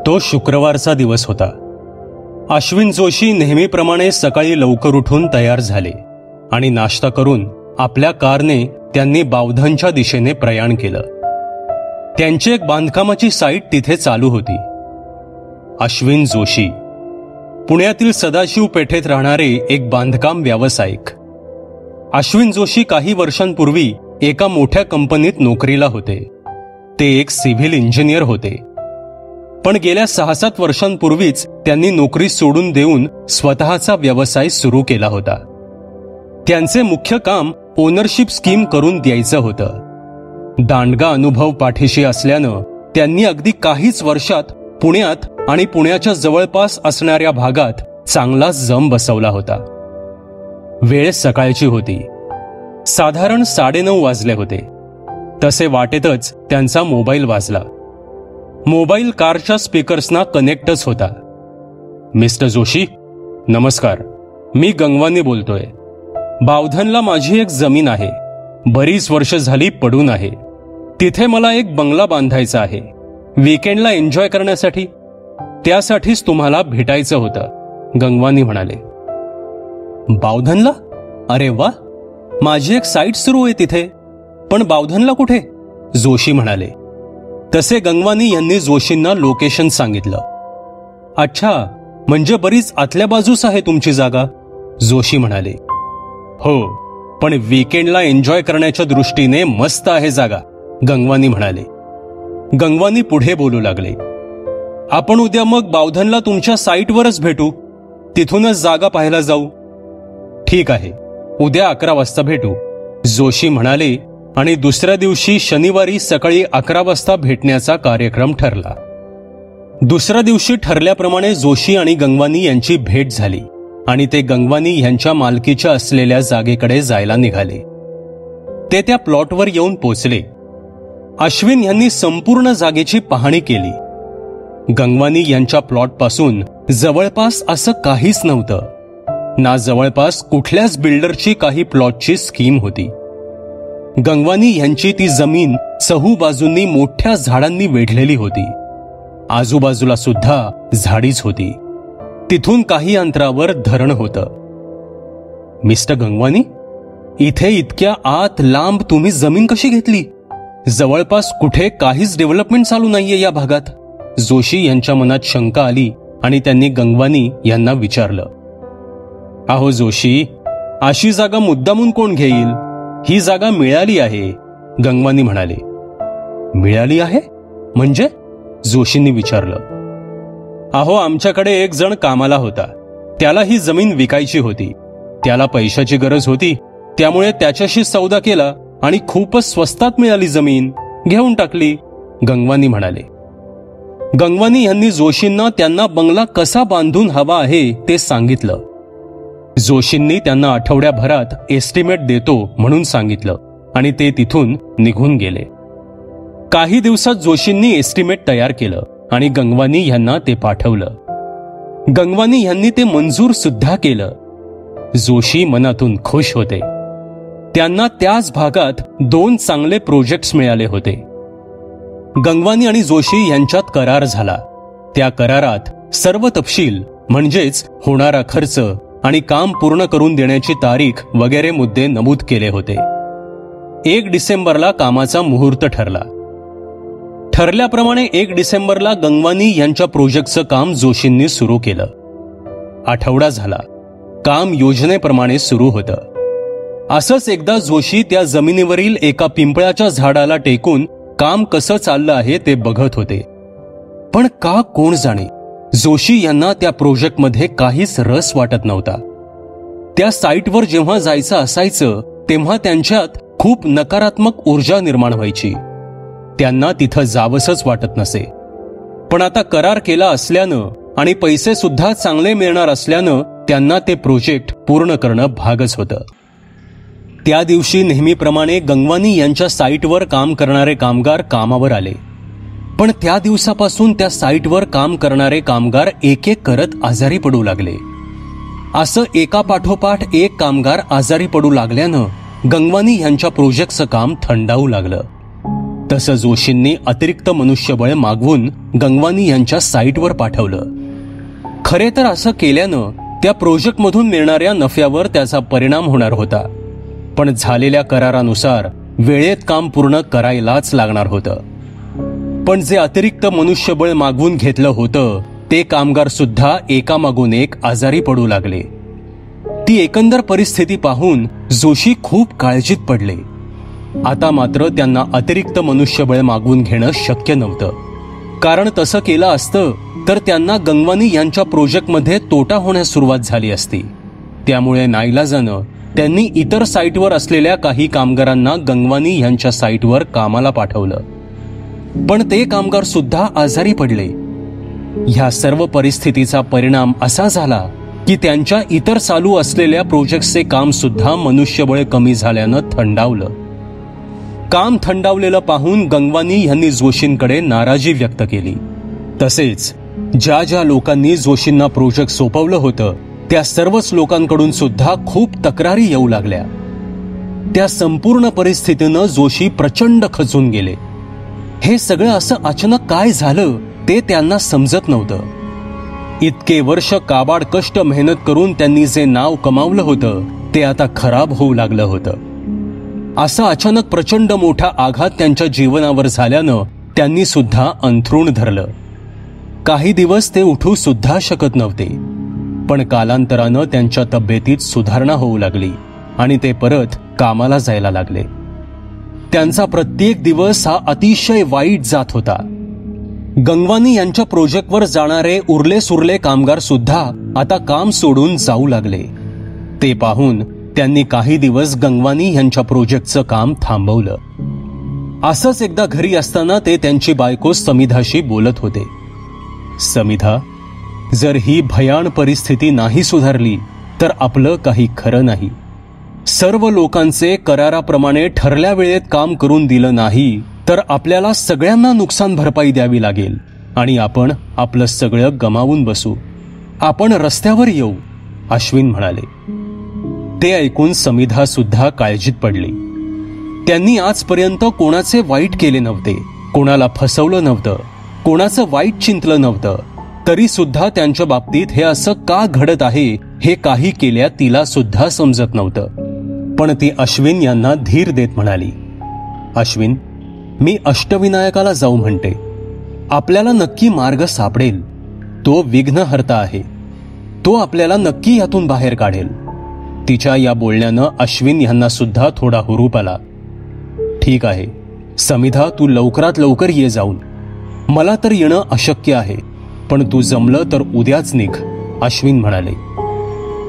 तो शुक्रवारचा दिवस होता. अश्विन जोशी नेहमीप्रमाणे सकाळी लवकर उठून तयार झाले आणि नाश्ता करून आपल्या कारने त्यांनी बावधनच्या दिशेने प्रयाण केलं. त्यांची एक बांधकामाची साईट तिथे चालू होती. अश्विन जोशी पुण्यातील सदाशिव पेठेत राहणारे एक बांधकाम व्यावसायिक. अश्विन जोशी काही वर्षांपूर्वी एका मोठ्या कंपनीत नोकरीला होते. ते एक सिव्हिल इंजिनियर होते. पण गेल्या 6-7 वर्षांपूर्वीच त्यांनी नोकरी सोडून देऊन स्वतःचा व्यवसाय सुरू केला होता. त्यांचे मुख्य काम ओनरशिप स्कीम करून द्यायचं होतं. दांडगा अनुभव पाठीशी असल्यानं त्यांनी अगदी काहीच वर्षात पुण्यात आणि पुण्याच्या जवळपास असणाऱ्या भागात चांगला जम बसवला होता. वेळ सकाळची होती. साधारण 9:30 वाजले होते. तसे वाटेतच त्यांचा मोबाईल वाजला. मोबाईल कारच्या स्पीकर्सना कनेक्टच होता. मिस्टर जोशी, नमस्कार. मी गंगवानी बोलतोय. बावधनला माझी एक जमीन आहे. बरीच वर्ष झाली पडून आहे. तिथे मला एक बंगला बांधायचा आहे, वीकेंडला एन्जॉय करण्यासाठी. त्यासाठीच तुम्हाला भेटायचं होतं, गंगवानी म्हणाले. बावधनला? अरे वा, माझी एक साईट सुरू आहे तिथे. पण बावधनला कुठे? जोशी म्हणाले. तसे गंगवानी यांनी जोशींना लोकेशन सांगितलं. अच्छा, म्हणजे बरीच आतल्या बाजूस आहे तुमची जागा, जोशी म्हणाले. हो, पण वीकेंडला एन्जॉय करण्याच्या दृष्टीने मस्त आहे जागा, गंगवानी म्हणाले. गंगवानी पुढे बोलू लागले. आपण उद्या मग बावधनला तुमच्या साईटवरच भेटू. तिथूनच जागा पाहायला जाऊ. ठीक आहे, उद्या 11 वाजता भेटू, जोशी म्हणाले. आणि दुसऱ्या दिवशी शनिवारी सकाळी 11 वाजता भेटण्याचा कार्यक्रम ठरला. दुसऱ्या दिवशी ठरल्याप्रमाणे जोशी आणि गंगवानी यांची भेट झाली आणि ते गंगवानी यांच्या मालकीच्या असलेल्या जागेकडे जायला निघाले. ते त्या प्लॉटवर येऊन पोचले. अश्विन यांनी संपूर्ण जागेची पाहणी केली. गंगवानी यांच्या प्लॉटपासून जवळपास असं काहीच नव्हतं. ना जवळपास कुठल्याच बिल्डरची काही प्लॉटची स्कीम होती. गंगवानी यांची ती जमीन चहूबाजूंनी मोठ्या झाडांनी वेढलेली होती. आजूबाजूला सुद्धा झाडीच होती. तिथून काही अंतरावर धरण होतं. मिस्टर गंगवानी, इथे इतक्या आत लांब तुम्ही जमीन कशी घेतली? जवळपास कुठे काहीच डेव्हलपमेंट चालू नाहीये या भागात, जोशी यांच्या मनात शंका आली आणि त्यांनी गंगवानी यांना विचारलं. अहो जोशी, अशी जागा मुद्दामून कोण घेईल? ही जागा मिळाली आहे, गंगवानी म्हणाले. मिळाली आहे म्हणजे? जोशींनी विचारलं. अहो, आमच्याकडे एक जण कामाला होता. त्याला ही जमीन विकायची होती. त्याला पैशाची गरज होती, त्यामुळे त्याच्याशी सौदा केला आणि खूपच स्वस्तात मिळाली जमीन, घेऊन टाकली, गंगवानी म्हणाले. गंगवानी यांनी जोशींना त्यांना बंगला कसा बांधून हवा आहे ते सांगितलं. जोशींनी त्यांना आठवड्याभरात एस्टिमेट देतो म्हणून सांगितलं आणि ते तिथून निघून गेले. काही दिवसात जोशींनी एस्टिमेट तयार केलं आणि गंगवानी यांना ते पाठवलं. गंगवानी यांनी ते मंजूर सुद्धा केलं. जोशी मनातून खुश होते. त्यांना त्याच भागात 2 चांगले प्रोजेक्ट्स मिळाले होते. गंगवानी आणि जोशी यांच्यात करार झाला. त्या करारात सर्व तपशील म्हणजेच होणारा खर्च आणि काम पूर्ण करून देण्याची तारीख वगैरे मुद्दे नमूद केले होते. 1 डिसेंबरला कामाचा मुहूर्त ठरला. ठरल्याप्रमाणे 1 डिसेंबरला गंगवानी यांच्या प्रोजेक्टचं काम जोशींनी सुरू केलं. आठवडा झाला. काम योजनेप्रमाणे सुरू होतं. असंच एकदा जोशी त्या जमिनीवरील एका पिंपळाच्या झाडाला टेकून काम कसं चाललं आहे ते बघत होते. पण का कोण जाणे, जोशी यांना त्या प्रोजेक्टमध्ये काहीच रस वाटत नव्हता. त्या साईटवर जेव्हा जायचं असायचं तेव्हा त्यांच्यात खूप नकारात्मक ऊर्जा निर्माण व्हायची. त्यांना तिथं जावंसच वाटत नसे. पण आता करार केला असल्यानं आणि पैसे सुद्धा चांगले मिळणार असल्यानं त्यांना ते प्रोजेक्ट पूर्ण करणं भागच होतं. त्या दिवशी नेहमीप्रमाणे गंगवानी यांच्या साईटवर काम करणारे कामगार कामावर आले. पण त्या दिवसापासून त्या साईटवर काम करणारे कामगार एक एक करत आजारी पडू लागले. असं एकापाठोपाठ एक कामगार आजारी पडू लागल्यानं गंगवानी यांच्या प्रोजेक्टचं काम थंडावू लागलं. तसं जोशींनी अतिरिक्त मनुष्यबळ मागवून गंगवानी यांच्या साईटवर पाठवलं. खरे तर असं केल्यानं त्या प्रोजेक्टमधून मिळणाऱ्या नफ्यावर त्याचा परिणाम होणार होता, पण झालेल्या करारानुसार वेळेत काम पूर्ण करायलाच लागणार होतं. पण जे अतिरिक्त मनुष्यबळ मागवून घेतलं होतं ते कामगार सुद्धा एकामागून एक आजारी पडू लागले. ती एकंदर परिस्थिती पाहून जोशी खूप काळजीत पडले. आता मात्र त्यांना अतिरिक्त मनुष्यबळ मागवून घेणं शक्य नव्हतं, कारण तसं केलं असतं तर त्यांना गंगवानी यांच्या प्रोजेक्टमध्ये तोटा होण्यास सुरुवात झाली असती. त्यामुळे नाईलाजानं त्यांनी इतर साईटवर असलेल्या काही कामगारांना गंगवानी यांच्या साईटवर कामाला पाठवलं. पण ते कामगार सुद्धा आजारी पडले. ह्या सर्व परिस्थितीचा परिणाम असा झाला की त्यांच्या इतर चालू असलेल्या प्रोजेक्टचे काम सुद्धा मनुष्यबळ कमी झाल्यानं थंडावलं. काम थंडावलेलं पाहून गंगवानी यांनी जोशींकडे नाराजी व्यक्त केली. तसेच ज्या ज्या लोकांनी जोशींना प्रोजेक्ट सोपवलं होतं त्या सर्वच लोकांकडून सुद्धा खूप तक्रारी येऊ लागल्या. त्या संपूर्ण परिस्थितीनं जोशी प्रचंड खचून गेले. हे सगळं असं अचानक काय झालं ते त्यांना समजत नव्हतं. इतके वर्ष काबाड कष्ट मेहनत करून त्यांनी जे नाव कमावलं होतं ते आता खराब होऊ लागलं होतं. असा अचानक प्रचंड मोठा आघात त्यांच्या जीवनावर झाल्यानं त्यांनी सुद्धा अंथरूण धरलं. काही दिवस ते उठू सुद्धा शकत नव्हते, पण कालांतरानं त्यांच्या तब्येतीत सुधारणा होऊ लागली आणि ते परत कामाला जायला लागले. त्यांचा प्रत्येक दिवस हा अतिशय वाईट जात होता. गंगवानी यांच्या प्रोजेक्टवर जाणारे उरले सुरले कामगार सुद्धा आता काम सोडून जाऊ लागले. ते पाहून त्यांनी काही दिवस गंगवानी यांच्या प्रोजेक्टचं काम थांबवलं. असंच एकदा घरी असताना ते त्यांची बायको समिधाशी बोलत होते. समिधा, जर ही भयान परिस्थिती नाही सुधारली तर आपलं काही खरं नाही. सर्व लोकांचे कराराप्रमाणे ठरल्या वेळेत काम करून दिलं नाही तर आपल्याला सगळ्यांना नुकसान भरपाई द्यावी लागेल आणि आपण आपलं सगळं गमावून बसू. आपण रस्त्यावर येऊ, अश्विन म्हणाले. ते ऐकून समिधा सुद्धा काळजीत पडली. त्यांनी आजपर्यंत कोणाचे वाईट केले नव्हते, कोणाला फसवलं नव्हतं, कोणाचं वाईट चिंतलं नव्हतं. तरी सुद्धा त्यांच्या बाबतीत हे असं का घडत आहे हे काही केल्या तिला सुद्धा समजत नव्हतं. पण ती अश्विन यांना धीर देत म्हणाली, अश्विन, मी अष्टविनायकाला जाऊ म्हणते. आपल्याला नक्की मार्ग सापडेल. तो विघ्नहर्ता आहे. तो आपल्याला नक्की यातून बाहेर काढेल. तिच्या या बोलण्यानं अश्विन यांना सुद्धा थोडा हुरूप आला. ठीक आहे समिधा, तू लवकरात लवकर ये जाऊन. मला तर येणं अशक्य आहे, पण तू जमलं तर उद्याच निघ, अश्विन म्हणाले.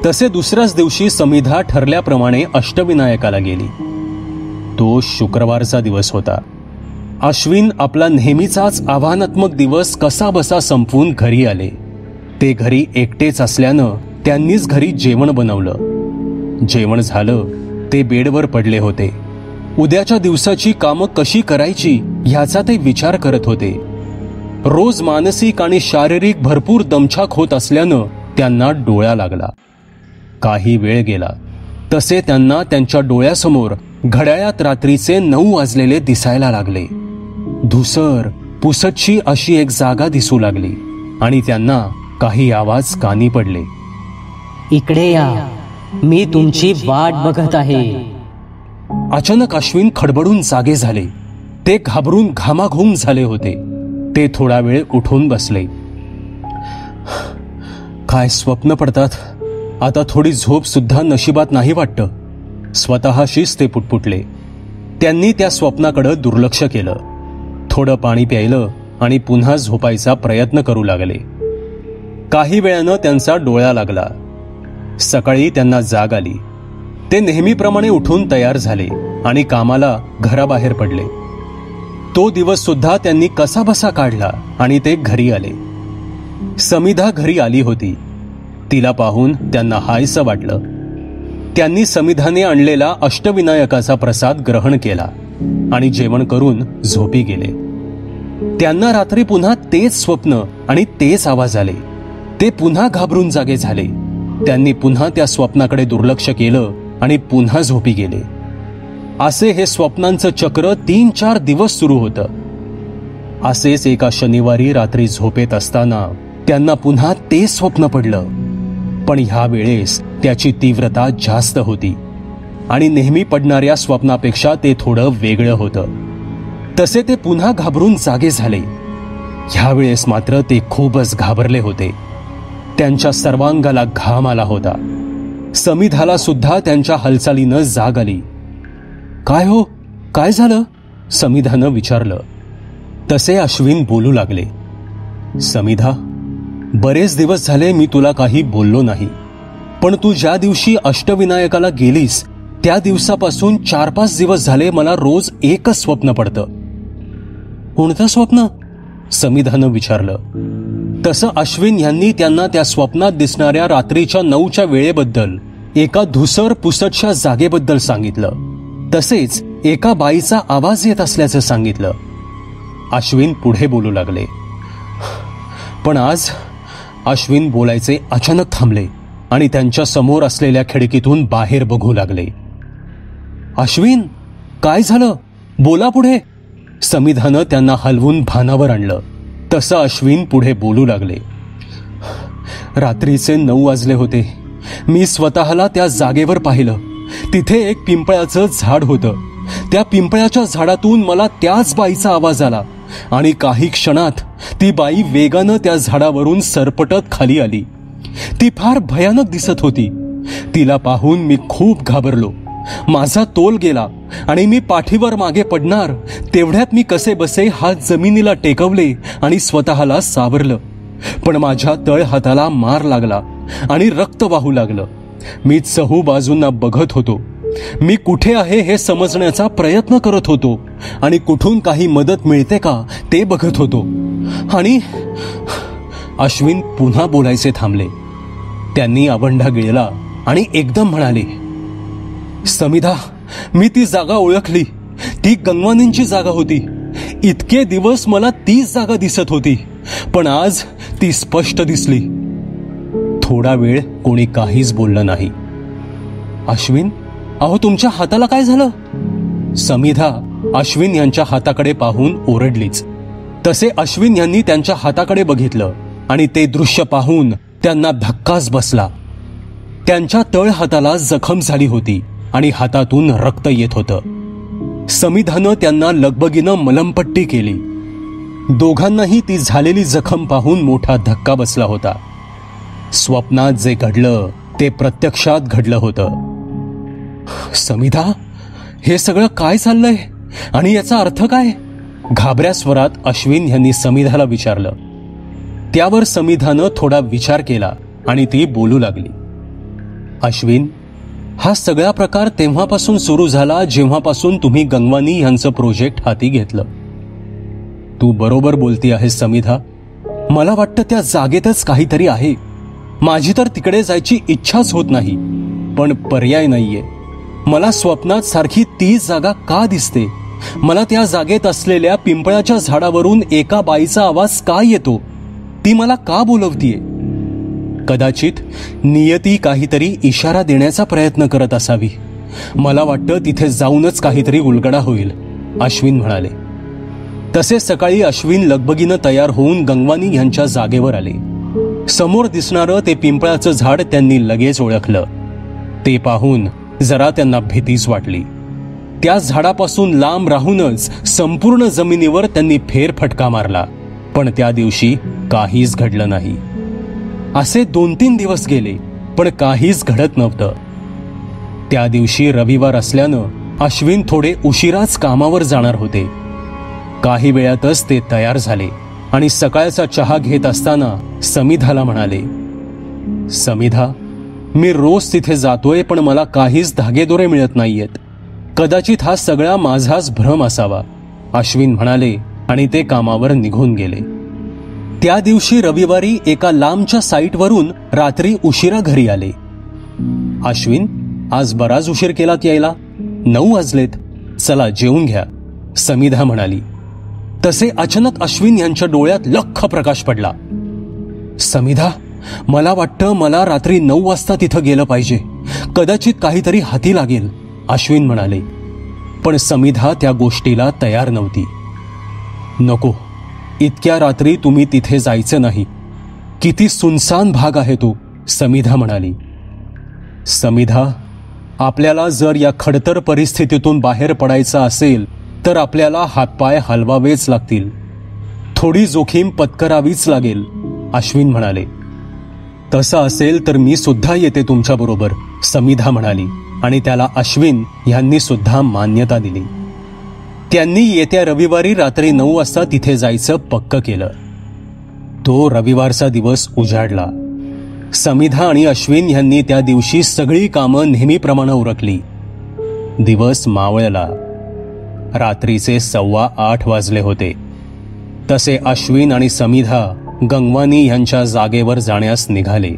तसे दुसऱ्याच दिवशी समिधा ठरल्याप्रमाणे अष्टविनायकाला गेली. तो शुक्रवारचा दिवस होता. अश्विन आपला नेहमीचाच आव्हानात्मक दिवस कसा बसा संपवून घरी आले. ते घरी एकटेच असल्यानं त्यांनीच घरी जेवण बनवलं. जेवण झालं. ते बेडवर पडले होते. उद्याच्या दिवसाची कामं कशी करायची ह्याचा ते विचार करत होते. रोज मानसिक आणि शारीरिक भरपूर दमछाक होत असल्यानं त्यांना डोळा लागला. काही वेळ गेला तसे त्यांना त्यांच्या डोळ्यासमोर घड्याळात रात्रीचे 9 वाजलेले दिसायला लागले. धुसर पुसटशी अशी एक जागा दिसू लागली आणि त्यांना काही आवाज कानी पडले. इकडे या, मी तुमची वाट बघत आहे. अचानक अश्विन खडबडून जागे झाले. ते घाबरून घामाघूम झाले होते. ते थोडा वेळ उठून बसले. काय स्वप्न पडतात. आता थोडी झोप सुद्धा नशिबात नाही वाटतं, स्वतःशीच ते पुटपुटले. त्यांनी त्या स्वप्नाकडे दुर्लक्ष केलं. थोडं पाणी प्यायलं आणि पुन्हा झोपायचा प्रयत्न करू लागले. काही वेळानं त्यांचा डोळा लागला. सकाळी त्यांना जाग आली. ते नेहमीप्रमाणे उठून तयार झाले आणि कामाला घराबाहेर पडले. तो दिवस सुद्धा त्यांनी कसाबसा काढला आणि ते घरी आले. समिधा घरी आली होती. तिला पाहून त्यांना हायसं वाटलं. त्यांनी समिधाने आणलेला अष्टविनायकाचा प्रसाद ग्रहण केला आणि जेवण करून झोपी गेले. त्यांना रात्री पुन्हा तेच स्वप्न आणि तेच आवाज आले. ते पुन्हा घाबरून जागे झाले. त्यांनी पुन्हा त्या स्वप्नाकडे दुर्लक्ष केलं आणि पुन्हा झोपी गेले. असे हे स्वप्नांचं चक्र 3-4 दिवस सुरू होतं. असेच एका शनिवारी रात्री झोपेत असताना त्यांना पुन्हा ते स्वप्न पडलं. पण ह्या वेळेस त्याची तीव्रता जास्त होती आणि नेहमी पडणाऱ्या स्वप्नापेक्षा ते थोडं वेगळं होतं. तसे ते पुन्हा घाबरून जागे झाले. ह्यावेळेस मात्र ते खूपच घाबरले होते. त्यांच्या सर्वांगाला घाम आला होता. समिधाला सुद्धा त्यांच्या हालचालीनं जाग आली. काय हो, काय झालं? समिधानं विचारलं. तसे अश्विन बोलू लागले. समिधा, बरेच दिवस झाले मी तुला काही बोललो नाही, पण तू ज्या दिवशी अष्टविनायकाला गेलीस त्या दिवसापासून 4-5 दिवस झाले मला रोज एकच स्वप्न पडतं. कोणतं स्वप्न? समिधानं विचारलं. तसं अश्विन यांनी त्यांना त्या स्वप्नात दिसणाऱ्या रात्रीच्या 9च्या वेळेबद्दल, एका धुसर पुसटच्या जागेबद्दल सांगितलं. तसेच एका बाईचा आवाज येत असल्याचं सांगितलं. अश्विन पुढे बोलू लागले. पण आज अश्विन बोलायचे अचानक थांबले आणि त्यांच्या समोर असलेल्या खिडकीतून बाहेर बघू लागले. अश्विन, काय झालं? बोला पुढे. समिधानं त्यांना हलवून भानावर आणलं. तसं अश्विन पुढे बोलू लागले. रात्रीचे 9 वाजले होते. मी स्वतःला त्या जागेवर पाहिलं. तिथे एक पिंपळाचं झाड होतं. त्या पिंपळाच्या झाडातून मला त्याच बाईचा आवाज आला आणि काही क्षणात ती बाई वेगानं त्या झाडावरून सरपटत खाली आली. ती फार भयानक दिसत होती. तिला पाहून मी खूप घाबरलो. माझा तोल गेला आणि मी पाठीवर मागे पडणार तेवढ्यात मी कसे बसे हात जमिनीला टेकवले आणि स्वतःला सावरलं. पण माझ्या तळहाताला मार लागला आणि रक्त वाहू लागलं. मी चहू बाजूंना बघत होतो. मी कुठे आहे हे समजण्याचा प्रयत्न करत होतो आणि कुठून काही मदत मिळते का ते बघत होतो. आणि अश्विन पुन्हा बोलायचे थांबले. त्यांनी आवंढा गिळला आणि एकदम म्हणाले, समिधा, मी ती जागा ओळखली. ती गंगवानींची जागा होती. इतके दिवस मला तीच जागा दिसत होती, पण आज ती स्पष्ट दिसली. थोडा वेळ कोणी काहीच बोललं नाही. अश्विन, अहो तुमच्या हाताला काय झालं? समिधा अश्विन यांच्या हाताकडे पाहून ओरडलीच. तसे अश्विन यांनी त्यांच्या हाताकडे बघितलं आणि ते दृश्य पाहून त्यांना धक्काच बसला. त्यांच्या तळ हाताला जखम झाली होती आणि हातातून रक्त येत होतं. समिधानं त्यांना लगबगीनं मलमपट्टी केली. दोघांनाही ती झालेली जखम पाहून मोठा धक्का बसला होता. स्वप्नात जे घडलं ते प्रत्यक्षात घडलं होतं. समिधा, हे सगळं काय चाललंय आणि याचा अर्थ काय? घाबऱ्या स्वरात अश्विन यांनी समिधाला विचारलं. त्यावर समिधानं थोडा विचार केला आणि ती बोलू लागली. अश्विन, हा सगळा प्रकार तेव्हापासून सुरू झाला जेव्हापासून तुम्ही गंगवानी यांचं प्रोजेक्ट हाती घेतलं. तू बरोबर बोलती आहेस समिधा. मला वाटतं त्या जागेतच काहीतरी आहे. माझी तर तिकडे जायची इच्छाच होत नाही, पण पर्याय नाहीये. मला स्वप्नात सारखी तीच जागा का दिसते? मला त्या जागेत असलेल्या पिंपळाच्या झाडावरून एका बाईचा आवाज का येतो? ती मला का बोलवतीये? कदाचित नियती काहीतरी इशारा देण्याचा प्रयत्न करत असावी. मला वाटतं तिथे जाऊनच काहीतरी उलगडा होईल, अश्विन म्हणाले. तसे सकाळी अश्विन लगबगीनं तयार होऊन गंगवानी यांच्या जागेवर आले. समोर दिसणारं ते पिंपळाचं झाड त्यांनी लगेच ओळखलं. ते पाहून जरा त्यांना भीतीच वाटली. त्या झाडापासून लांब राहूनच संपूर्ण जमिनीवर त्यांनी फेरफटका मारला, पण त्या दिवशी काहीच घडलं नाही. असे 2-3 दिवस गेले, पण काहीच घडत नव्हतं. त्या दिवशी रविवार असल्यानं अश्विन थोडे उशिराच कामावर जाणार होते. काही वेळातच ते तयार झाले आणि सकाळचा चहा घेत असताना समिधाला म्हणाले, समिधा, मी रोज तिथे जातोय पण मला काहीच धागेदोरे मिळत नाहीयेत. कदाचित हा सगळा माझाच भ्रम असावा, अश्विन म्हणाले आणि ते कामावर निघून गेले. त्या दिवशी रविवारी एका लांबच्या साईटवरून रात्री उशिरा घरी आले. अश्विन, आज बराच उशीर केलात यायला. 9 वाजलेत. चला जेवून घ्या, समिधा म्हणाली. तसे अचानक अश्विन यांच्या डोळ्यात लख्ख प्रकाश पडला. समिधा, मला वाटतं मला रात्री 9 वाजता तिथं गेलं पाहिजे. कदाचित काहीतरी हाती लागेल, अश्विन म्हणाले. पण समिधा त्या गोष्टीला तयार नव्हती. नको, इतक्या रात्री तुम्ही तिथे जायचं नाही. किती सुनसान भाग आहे तो, समिधा म्हणाली. समिधा, आपल्याला जर या खडतर परिस्थितीतून बाहेर पडायचं असेल तर आपल्याला हातपाय हलवावेच लागतील. थोडी जोखीम पत्करावीच लागेल, अश्विन म्हणाले. तसं असेल तर मी सुद्धा येते तुमच्याबरोबर, समिधा म्हणाली आणि त्याला अश्विन यांनी सुद्धा मान्यता दिली. त्यांनी येत्या रविवारी रात्री 9 वाजता तिथे जायचं पक्क केलं. तो रविवारचा दिवस उजाडला. समिधा आणि अश्विन यांनी त्या दिवशी सगळी कामं नेहमीप्रमाणे उरकली. दिवस मावळला. रात्रीचे 8:15 वाजले होते. तसे अश्विन आणि समिधा गंगवानी यांच्या जागेवर जाण्यास निघाले.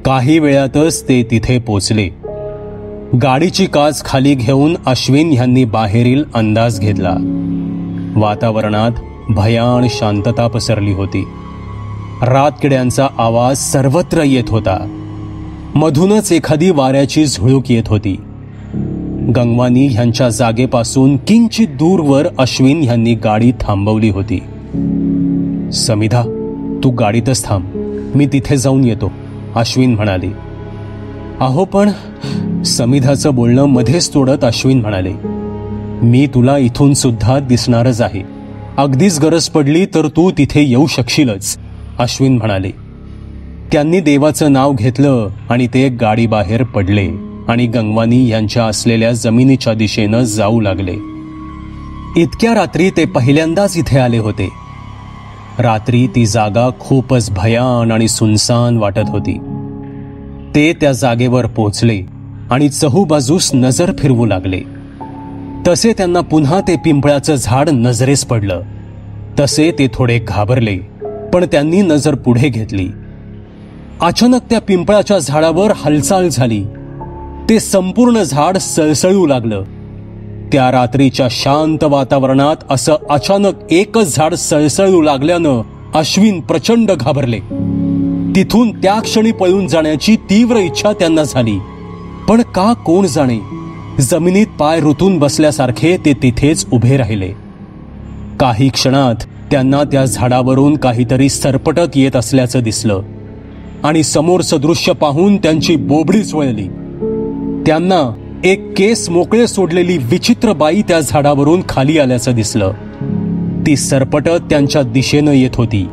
काही वेळातच ते तिथे पोचले. गाडीची काच खाली घेऊन अश्विन यांनी बाहेरील अंदाज घेतला. वातावरणात भयान शांतता पसरली होती. रातकिड्यांचा आवाज सर्वत्र येत होता. मधूनच एखादी वाऱ्याची झुळूक येत होती. गंगवानी यांच्या जागेपासून किंचित दूरवर अश्विन यांनी गाडी थांबवली होती. समिधा, तू गाडीतच थांब, मी तिथे जाऊन येतो, अश्विन म्हणाले. अहो पण, समिधाचं बोलणं मध्येच तोडत अश्विन म्हणाले, मी तुला इथून सुद्धा दिसणारच आहे. अगदीच गरज पडली तर तू तिथे येऊ शकशीलच, अश्विन म्हणाले. त्यांनी देवाचं नाव घेतलं आणि ते गाडी बाहेर पडले आणि गंगवानी यांच्या असलेल्या जमिनीच्या दिशेनं जाऊ लागले. इतक्या रात्री ते पहिल्यांदाच इथे आले होते. रात्री ती जागा खूपच भयान आणि सुनसान वाटत होती. ते त्या जागेवर पोचले आणि चहूबाजूस नजर फिरवू लागले. तसे त्यांना पुन्हा ते पिंपळाचं झाड नजरेस पडलं. तसे ते थोडे घाबरले, पण त्यांनी नजर पुढे घेतली. अचानक त्या पिंपळाच्या झाडावर हालचाल झाली. ते संपूर्ण झाड सळसळू लागलं. त्या रात्रीच्या शांत वातावरणात असं अचानक एकच झाड सळसळू लागल्यानं अश्विन प्रचंड घाबरले. तिथून त्या क्षणी पळून जाण्याची तीव्र इच्छा त्यांना झाली, पण का कोण जाणे, जमिनीत पाय रुतून बसल्यासारखे ते तिथेच उभे राहिले. काही क्षणात त्यांना त्या झाडावरून काहीतरी सरपटत येत असल्याचं दिसलं आणि समोरचं दृश्य पाहून त्यांची बोबडीच वळली. त्यांना एक केस मोकळे सोडलेली विचित्र बाई त्या झाडावरून खाली आल्याचं दिसलं. ती सरपटत त्यांच्या दिशेनं येत होती.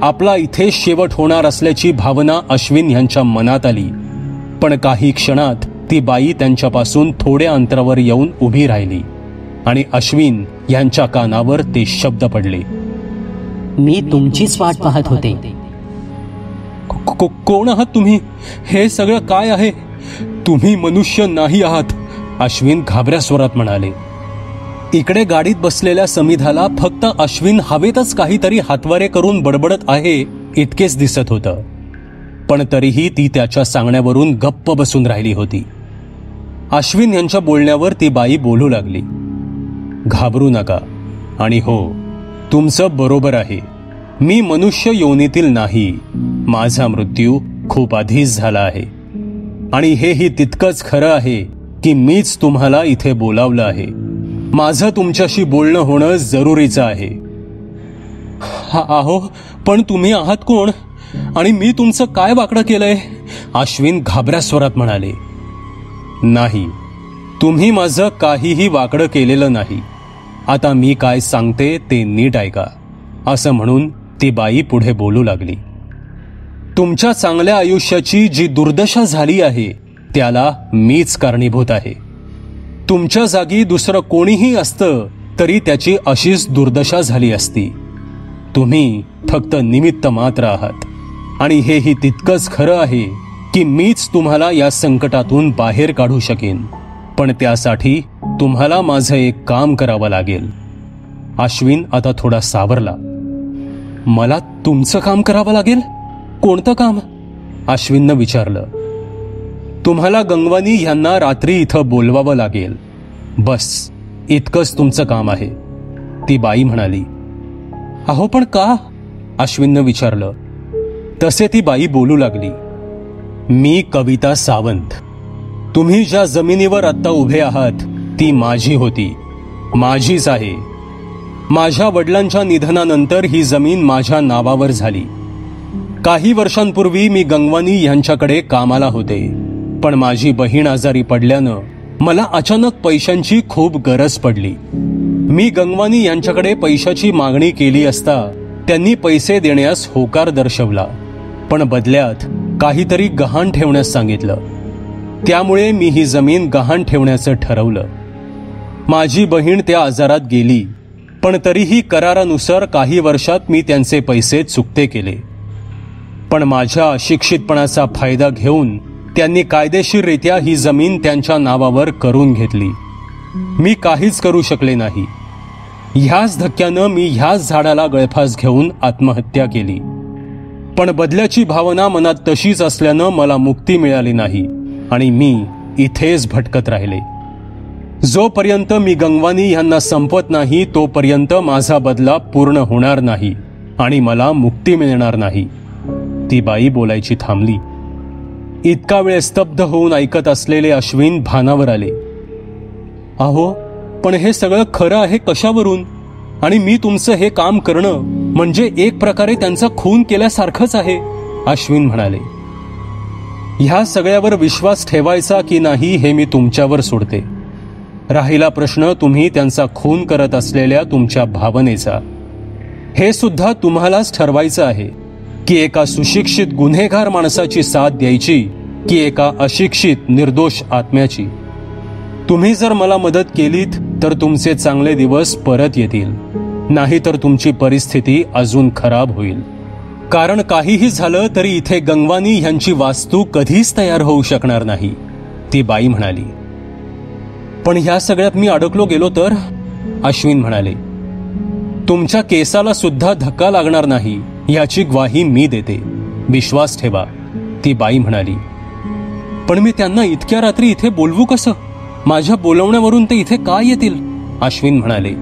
आपला इथे शेवट होणार असल्याची भावना अश्विन यांच्या मनात आली, पण काही क्षणात ती बाई त्यांच्यापासून थोड्या अंतरावर येऊन उभी राहिली आणि अश्विन यांच्या कानावर ते शब्द पडले, मी तुमचीच वाट पाहत होते. कोण आहात तुम्ही? हे सगळं काय आहे? तुम्ही मनुष्य नाही आहात, अश्विन घाबऱ्या स्वरात म्हणाले. इकडे गाडीत बसलेल्या समिधाला फक्त अश्विन हवेतच काहीतरी हातवारे करून बडबडत आहे इतकेच दिसत होतं, पण तरीही ती त्याच्या सांगण्यावरून गप्प बसून राहिली होती. अश्विन यांच्या बोलण्यावर ती बाई बोलू लागली, घाबरू नका, आणि हो, तुमचं बरोबर आहे, मी मनुष्य योनीतील नाही. माझा मृत्यू खूप आधीच झाला आहे आणि हेही तितकंच खरं आहे की मीच तुम्हाला इथे बोलावलं आहे. माझं तुमच्याशी बोलणं होणं जरुरीचं आहे. आहो, पण तुम्ही आहात कोण आणि मी तुमचं काय वाकडं केलंय? अश्विन घाबऱ्या स्वरात म्हणाले. नाही, तुम्ही माझं काहीही वाकडं केलेलं नाही. आता मी काय सांगते ते नीट ऐका, असं म्हणून ती बाई पुढे बोलू लागली. तुमच्या चांगल्या आयुष्याची जी दुर्दशा झाली आहे त्याला मीच कारणीभूत आहे. तुमच्या जागी दुसरं कोणीही असतं तरी त्याची अशीच दुर्दशा झाली असती. तुम्ही फक्त निमित्त मात्र आहात आणि हेही तितकंच खरं आहे की मीच तुम्हाला या संकटातून बाहेर काढू शकेन, पण त्यासाठी तुम्हाला माझं एक काम करावं लागेल. अश्विन आता थोडा सावरला. मला तुमचं काम करावं लागेल? कोणतं काम? अश्विननं विचारलं. तुम्हाला गंगवानी यांना रात्री इथं बोलवावं लागेल, बस इतकंच तुमचं काम आहे, ती बाई म्हणाली. अहो, पण का? अश्विननं विचारलं. तसे ती बाई बोलू लागली. मी कविता सावंत. तुम्ही ज्या जमिनीवर आत्ता उभे आहात ती माझी होती, माझीच आहे. माझ्या वडिलांच्या निधनानंतर ही जमीन माझ्या नावावर झाली. काही वर्षांपूर्वी मी गंगवानी यांच्याकडे कामाला होते, पण माझी बहीण आजारी पडल्यानं मला अचानक पैशांची खूप गरज पडली. मी गंगवानी यांच्याकडे पैशाची मागणी केली असता त्यांनी पैसे देण्यास होकार दर्शवला, पण बदल्यात काहीतरी गहाण ठेवण्यास सांगितलं. त्यामुळे मी ही जमीन गहाण ठेवण्याचं ठरवलं. माझी बहीण त्या आजारात गेली, पण तरीही करारानुसार काही वर्षात मी त्यांचे पैसे चुकते केले. पण माझ्या अशिक्षितपणाचा फायदा घेऊन त्यांनी कायदेशीररित्या ही जमीन त्यांच्या नावावर करून घेतली. मी काहीच करू शकले नाही. ह्याच धक्क्यानं मी ह्याच झाडाला गळफास घेऊन आत्महत्या केली. पण बदल्याची भावना मनात तशीच असल्यानं मला मुक्ती मिळाली नाही आणि मी इथेच भटकत राहिले. जोपर्यंत मी गंगवानी यांना संपवत नाही तोपर्यंत माझा बदला पूर्ण होणार नाही आणि मला मुक्ती मिळणार नाही. ती बाई बोलायची थांबली. इतका वेळ स्तब्ध होऊन ऐकत असलेले अश्विन भानावर आले. अहो, पण हे सगळं खरं आहे कशावरून? आणि मी तुमचं हे काम करणं म्हणजे एक प्रकारे त्यांचा खून केल्यासारखंच आहे, अश्विन म्हणाले. ह्या सगळ्यावर विश्वास ठेवायचा की नाही हे मी तुमच्यावर सोडते. राहिला प्रश्न तुम्ही त्यांचा खून करत असलेल्या तुमच्या भावनेचा. हे सुद्धा तुम्हालाच ठरवायचं आहे की एका सुशिक्षित गुन्हेगार माणसाची साथ द्यायची की एका अशिक्षित निर्दोष आत्म्याची. तुम्ही जर मला मदत केलीत तर तुमचे चांगले दिवस परत येतील, नाहीतर तुमची परिस्थिती अजून खराब होईल. कारण काहीही झालं तरी इथे गंगवानी यांची वास्तू कधीच तयार होऊ शकणार नाही, ती बाई म्हणाली. पण ह्या सगळ्यात मी अडकलो गेलो तर, अश्विन म्हणाले. तुमच्या केसाला सुद्धा धक्का लागणार नाही याची ग्वाही मी देते, विश्वास ठेवा, ती बाई म्हणाली. पण मी त्यांना इतक्या रात्री इथे बोलवू कसं? माझ्या बोलवण्यावरून ते इथे काय येतील? अश्विन म्हणाले.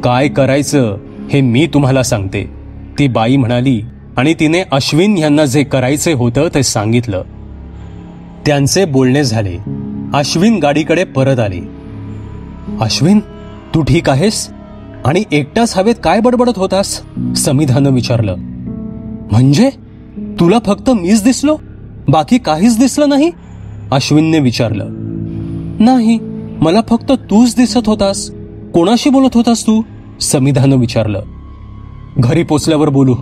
काय करायचं हे मी तुम्हाला सांगते, ती बाई म्हणाली आणि तिने अश्विन यांना जे करायचे होतं ते सांगितलं. त्यांचे बोलणे झाले. अश्विन गाडीकडे परत आले. अश्विन, तू ठीक आहेस? आणि एकटाच हवेत काय बडबडत होतास? समिधानं विचारलं. म्हणजे तुला फक्त मीच दिसलो, बाकी काहीच दिसलं नाही? अश्विनने विचारलं. नाही, मला फक्त तूच दिसत होतास. कोणाशी बोलत होतास तू? समिधानं विचारलं. घरी पोचल्यावर बोलू,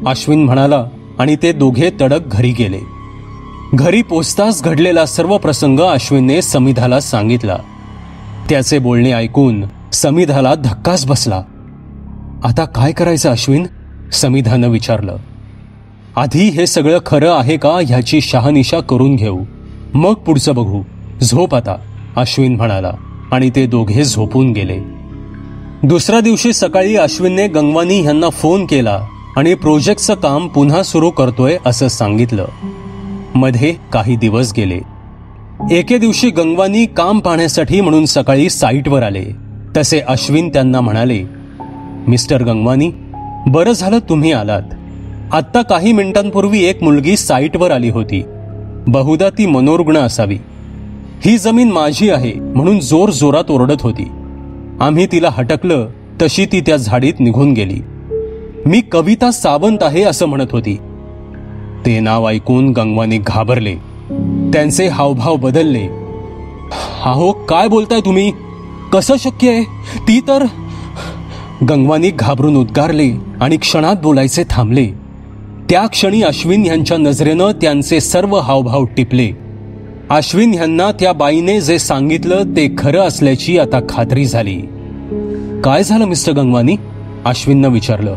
अश्विन म्हणाला आणि ते दोघे तडक घरी गेले. घरी पोचताच घडलेला सर्व प्रसंग अश्विनने समिधाला सांगितला. त्याचे बोलणे ऐकून समिधाला धक्काच बसला. आता काय करायचं अश्विन? समिधानं विचारलं. आधी हे सगळं खरं आहे का ह्याची शहानिशा करून घेऊ, मग पुढचं बघू. झोप आता, अश्विन म्हणाला आणि ते दोघे झोपून गेले. दुसऱ्या दिवशी सकाळी अश्विनने गंगवानी यांना फोन केला आणि प्रोजेक्टचं काम पुन्हा सुरू करतोय असं सांगितलं. मध्ये काही दिवस गेले. एके दिवशी गंगवानी काम पाहण्यासाठी म्हणून सकाळी साईटवर आले. तसे अश्विन त्यांना म्हणाले. मिस्टर गंगवानी, बरं झालं तुम्ही आलात. आत्ता काही मिनिटांपूर्वी एक मुलगी साईटवर आली होती. बहुधा ती मनोरुग्ण असावी. ही जमीन माझी आहे म्हणून जोर जोरात ओरडत होती. आम्ही तिला हटकलं तशी ती त्या झाडीत निघून गेली. मी कविता सावंत आहे असं म्हणत होती. ते नाव ऐकून गंगवानी घाबरले. त्यांचे हावभाव बदलले. अहो, काय बोलताय तुम्ही? कसं शक्य आहे? ती तर... गंगवानी घाबरून उद्गारले आणि क्षणात बोलायचे थांबले. त्या क्षणी अश्विन यांच्या नजरेनं त्यांचे सर्व हावभाव टिपले. अश्विन यांना त्या बाईने जे सांगितलं ते खरं असल्याची आता खात्री झाली. काय झालं मिस्टर गंगवानी? अश्विननं विचारलं.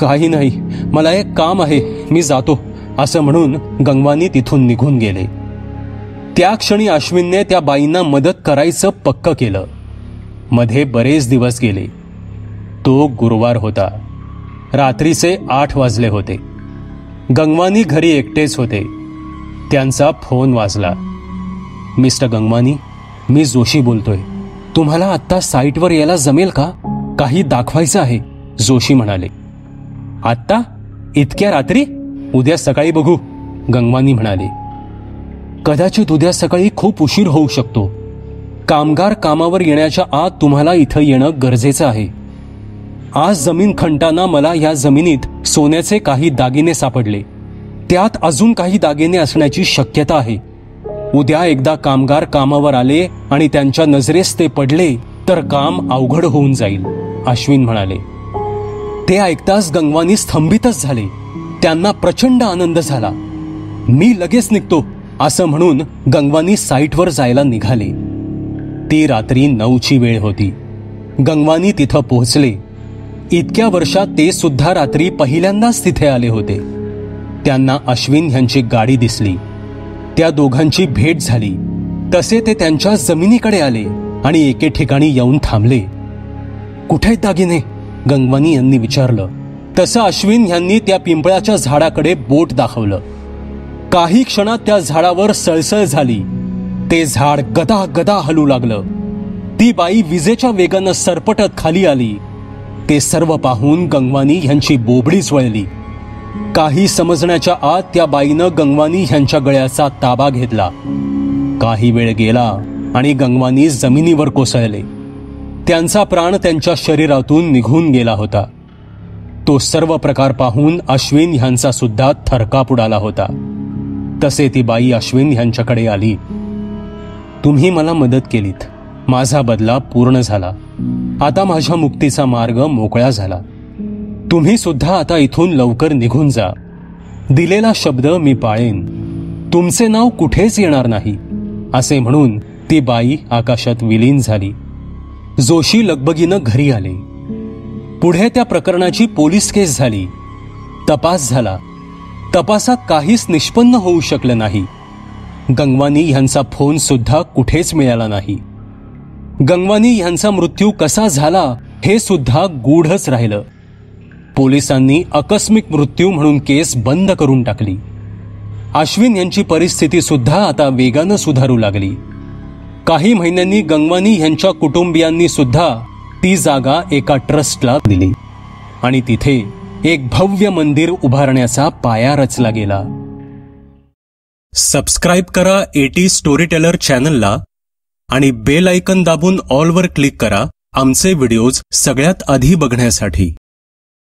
काही नाही, मला एक काम आहे, मी जातो, असं म्हणून गंगवानी तिथून निघून गेले. त्या क्षणी अश्विनने त्या बाईंना मदत करायचं पक्क केलं. मध्ये बरेच दिवस गेले. तो गुरुवार होता. रात्रीचे 8 वाजले होते. गंगवानी घरी एकटेच होते. त्यांचा फोन वाजला. मिस्टर गंगवानी, मी जोशी बोलतोय. तुम्हाला आत्ता साईटवर यायला जमेल का? काही दाखवायचं आहे, जोशी म्हणाले. आत्ता? इतक्या रात्री? उद्या सकाळी बघू, गंगवानी म्हणाले. कदाचित उद्या सकाळी खूप उशीर होऊ शकतो. कामगार कामावर येण्याच्या आत तुम्हाला इथं येणं गरजेचं आहे. आज जमीन खणताना मला या जमिनीत सोन्याचे काही दागिने सापडले. त्यात अजून काही दागिने असण्याची शक्यता आहे. उद्या एकदा कामगार कामावर आले आणि त्यांच्या नजरेस ते पडले तर काम अवघड होऊन जाईल, अश्विन म्हणाले. ते ऐकताच गंगवानी स्तंभितच झाले. त्यांना प्रचंड आनंद झाला. मी लगेच निघतो, असं म्हणून गंगवानी साईटवर जायला निघाले. ती रात्री 9ची वेळ होती. गंगवानी तिथं पोहोचले. इतक्या वर्षात ते सुद्धा रात्री पहिल्यांदाच तिथे आले होते. त्यांना अश्विन यांची गाडी दिसली. त्या दोघांची भेट झाली. तसे ते त्यांच्या जमिनीकडे आले आणि एके ठिकाणी येऊन थांबले. कुठे दागिने? गंगवानी यांनी विचारलं. तसं अश्विन यांनी त्या पिंपळाच्या झाडाकडे बोट दाखवलं. काही क्षणात त्या झाडावर सळसळ झाली. ते झाड गदा गदा हलू लागलं. ती बाई विजेच्या वेगानं सरपटत खाली आली. ते सर्व पाहून गंगवानी यांची बोबडीच वळली. काही समजण्याच्या आत त्या बाईनं गंगवानी यांच्या गळ्याचा ताबा घेतला. काही वेळ गेला आणि गंगवानी जमिनीवर कोसळले. त्यांचा प्राण त्यांच्या शरीरातून निघून गेला होता. तो सर्व प्रकार पाहून अश्विन यांचा सुद्धा थरकाप उडाला होता. तसे ती बाई अश्विन यांच्याकडे आली. तुम्ही मला मदत केलीत. माझा बदला पूर्ण झाला. आता माझ्या मुक्तीचा मार्ग मोकळा झाला. तुम्ही सुद्धा आता इथून लवकर निघून जा. दिलेला शब्द मी पाळेन. तुमचे नाव कुठेच येणार नाही, असे म्हणून ती बाई आकाशात विलीन झाली. जोशी लगबगीनं घरी आले. पुढे त्या प्रकरणाची पोलीस केस झाली. तपास झाला. तपासात काहीच निष्पन्न होऊ शकलं नाही. गंगवानी यांचा फोन सुद्धा कुठेच मिळाला नाही. गंगवानी यांचा मृत्यू कसा झाला हे सुद्धा गूढच राहिलं. पोलिसांनी आकस्मिक मृत्यू म्हणून केस बंद करून टाकली. अश्विन यांची परिस्थिती सुद्धा आता वेगानं सुधारू लागली. काही महिन्यांनी गंगवानी यांच्या कुटुंबियांनी सुद्धा ती जागा एका ट्रस्टला दिली आणि तिथे एक भव्य मंदिर उभारण्याचा पाया रचला गेला. सबस्क्राईब करा एटी स्टोरीटेलर चॅनलला आणि बेल आयकन दाबून ऑलवर क्लिक करा आमचे व्हिडिओज सगळ्यात आधी बघण्यासाठी.